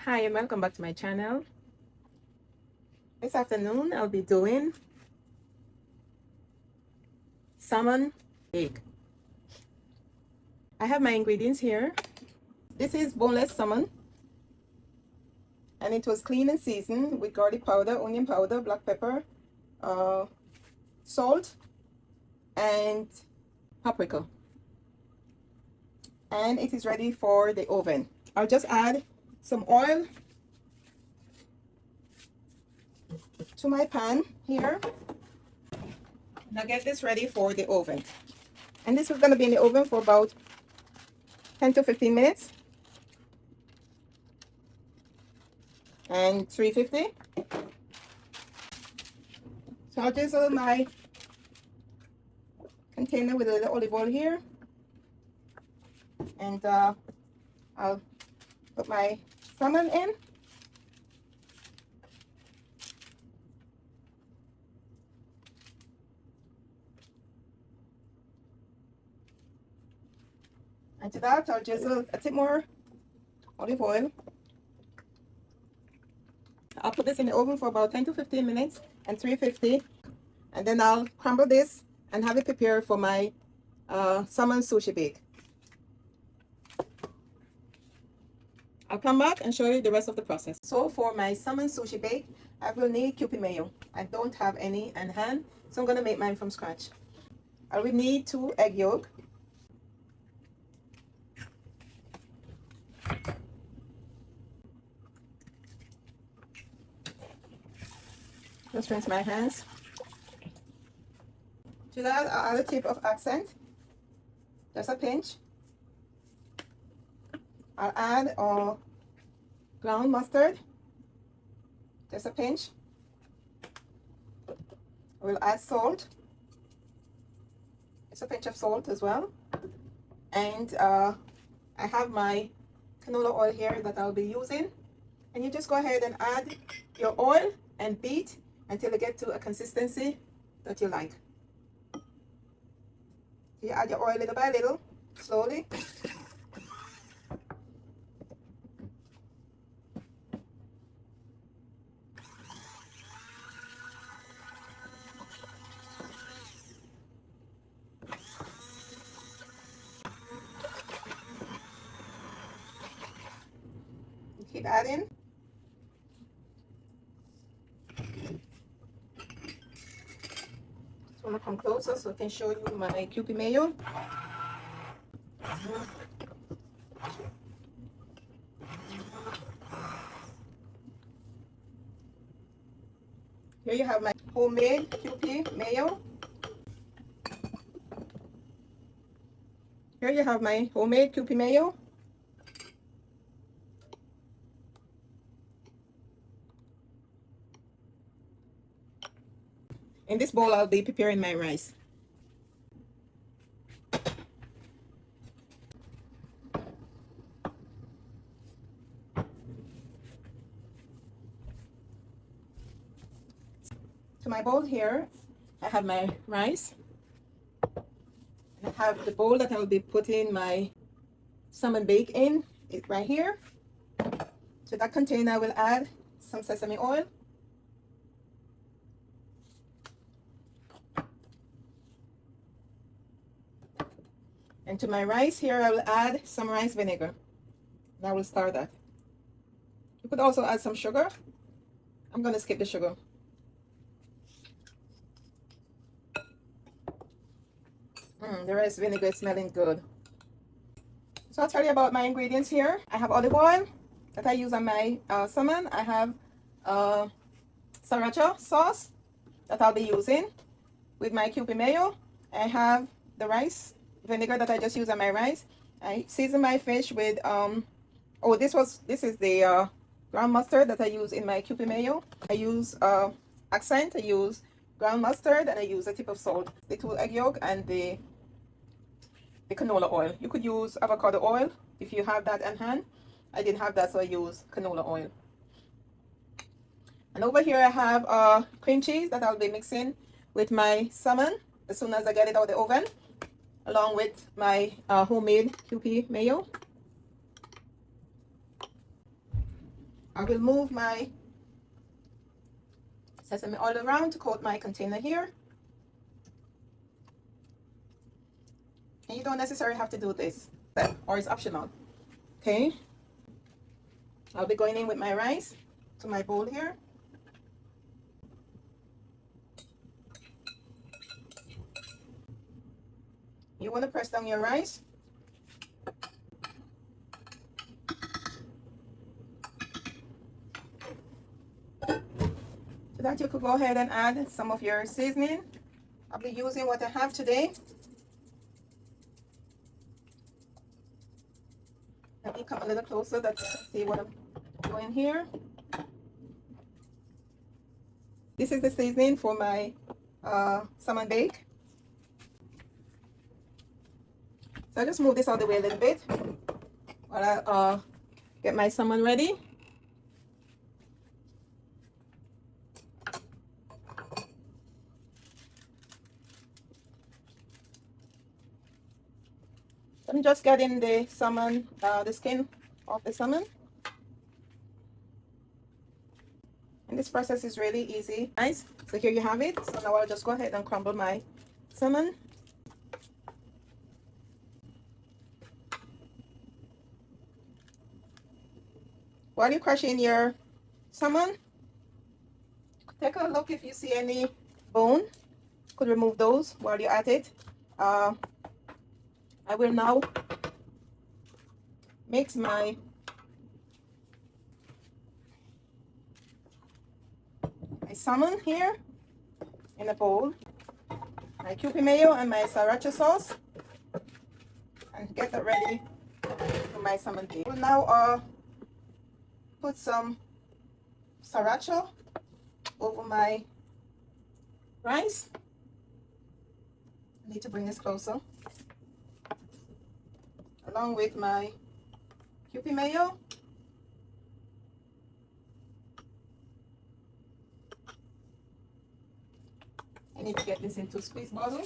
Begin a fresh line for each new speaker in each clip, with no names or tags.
Hi and welcome back to my channel. This afternoon I'll be doing salmon bake. I have my ingredients here. This is boneless salmon and it was cleaned and seasoned with garlic powder, onion powder, black pepper, salt and paprika, and it is ready for the oven. I'll just add some oil to my pan here. Now get this ready for the oven. And this is going to be in the oven for about 10 to 15 minutes. And 350. So I'll drizzle my container with a little olive oil here. And I'll put my salmon in. And to that, I'll drizzle a bit more olive oil. I'll put this in the oven for about 10 to 15 minutes and 350. And then I'll crumble this and have it prepared for my salmon sushi bake. I'll come back and show you the rest of the process. So for my salmon sushi bake, I will need kewpie mayo. I don't have any on hand, so I'm going to make mine from scratch. I will need 2 egg yolk. Just rinse my hands. To that, I'll add a tip of accent, just a pinch. I'll add ground mustard, just a pinch. We'll add salt, just a pinch of salt as well. And I have my canola oil here that I'll be using. And you just go ahead and add your oil and beat until you get to a consistency that you like. You add your oil little by little, slowly. You keep adding. I'm gonna come closer so I can show you my kewpie mayo. Here you have my homemade kewpie mayo. Here you have my homemade kewpie mayo. In this bowl, I'll be preparing my rice. To my bowl here, I have my rice. And I have the bowl that I will be putting my salmon bake in, it right here. To that container, I will add some sesame oil. And to my rice here, I will add some rice vinegar. And I will stir that. You could also add some sugar. I'm going to skip the sugar. The rice vinegar is smelling good. So I'll tell you about my ingredients here. I have olive oil that I use on my salmon. I have sriracha sauce that I'll be using with my kewpie mayo. I have the rice vinegar that I just used on my rice. I season my fish with this is the ground mustard that I use in my kewpie mayo. I use accent, I use ground mustard, and I use a tip of salt, the 2 egg yolk, and the canola oil. You could use avocado oil if you have that on hand. I didn't have that, so I use canola oil. And over here I have cream cheese that I'll be mixing with my salmon as soon as I get it out of the oven, along with my homemade kewpie mayo. I will move my sesame oil around to coat my container here. And you don't necessarily have to do this, or it's optional. Okay, I'll be going in with my rice to my bowl here. You want to press down your rice. So that you could go ahead and add some of your seasoning. I'll be using what I have today. Let me come a little closer so that you can see what I'm doing here. This is the seasoning for my salmon bake. So I just move this out of the way a little bit while I get my salmon ready. I'm just getting the salmon, the skin of the salmon. And this process is really easy. Nice. So here you have it. So now I'll just go ahead and crumble my salmon. While you're crushing your salmon, take a look if you see any bone. Could remove those while you're at it. I will now mix my salmon here in a bowl, my kewpie mayo and my sriracha sauce, and get that ready for my salmon bake. We'll now put some sriracha over my rice. I need to bring this closer. Along with my kewpie mayo. I need to get this into a squeeze bottle.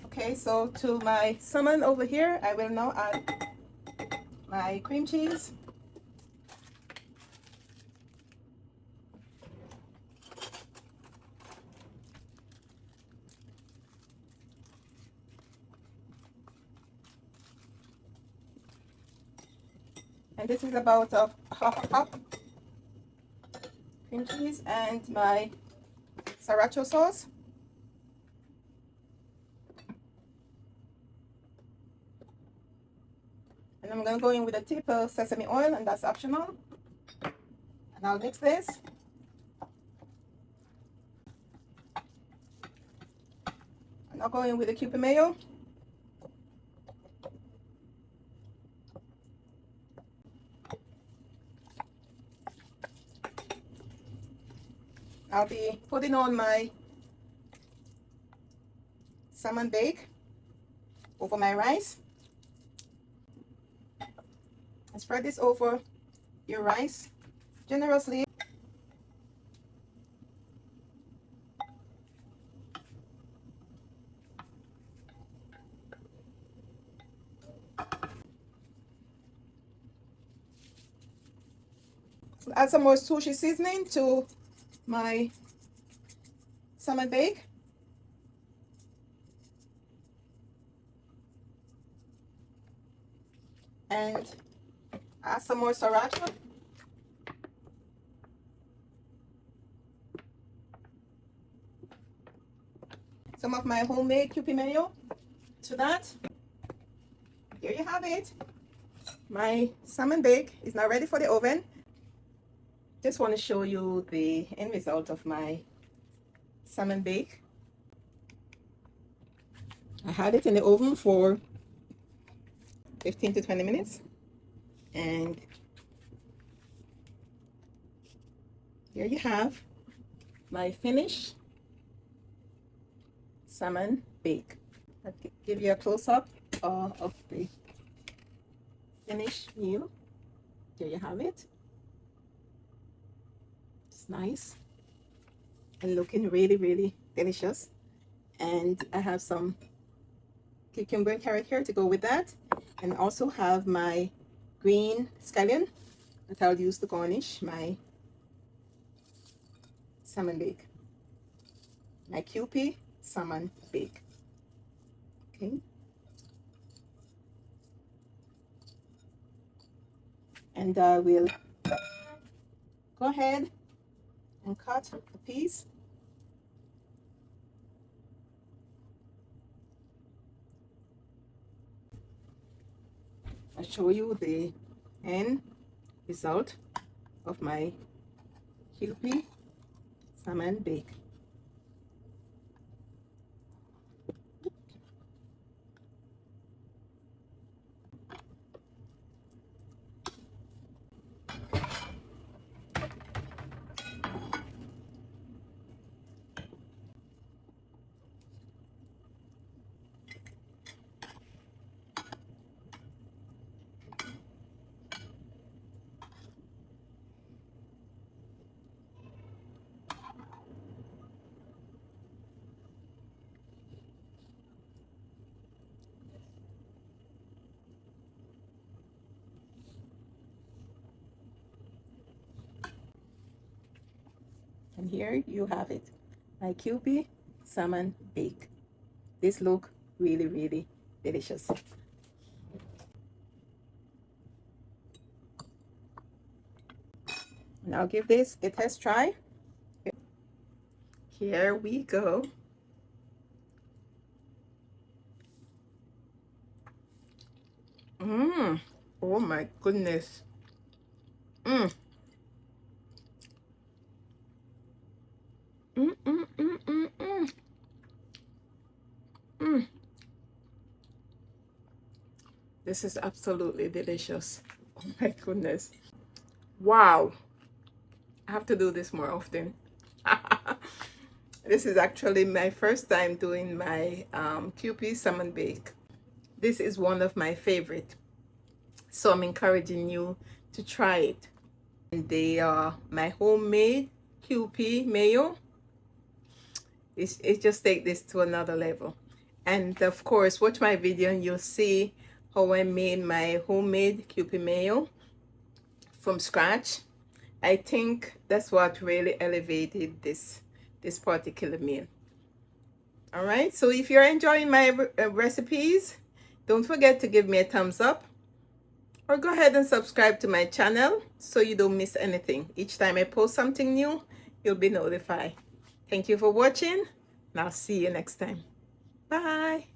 Okay, so to my salmon over here, I will now add my cream cheese. And this is about a half a cup cream cheese and my sriracha sauce. And I'm going to go in with a tip of sesame oil, and that's optional. And I'll mix this. And I'll go in with the kewpie mayo. I'll be putting on my salmon bake over my rice. And spread this over your rice generously. Add some more sushi seasoning to my salmon bake. And add some more sriracha. Some of my homemade kewpie mayo to that. Here you have it. My salmon bake is now ready for the oven. Just want to show you the end result of my salmon bake. I had it in the oven for 15 to 20 minutes. And here you have my finished salmon bake. I'll give you a close-up of the finished meal. Here you have it. It's nice and looking really, really delicious. And I have some cucumber and carrot here to go with that, and also have my green scallion that I'll use to garnish my salmon bake, my kewpie salmon bake. Okay, and we'll go ahead and cut a piece. I'll show you the end result of my kewpie salmon bake. And here you have it, my kewpie salmon bake. This look really, really delicious. And I'll give this a test try. Here we go. Oh my goodness. Mm. Mm, mm, mm, mm, mm. Mm. This is absolutely delicious. Oh my goodness. Wow. I have to do this more often. This is actually my first time doing my kewpie salmon bake. This is one of my favorite, so I'm encouraging you to try it. And they are my homemade kewpie mayo. It just take this to another level. And of course, watch my video and you'll see how I made my homemade kewpie mayo from scratch. I think that's what really elevated this particular meal. All right, so if you're enjoying my recipes, don't forget to give me a thumbs up, or go ahead and subscribe to my channel so you don't miss anything. Each time I post something new, you'll be notified. Thank you for watching, and I'll see you next time. Bye.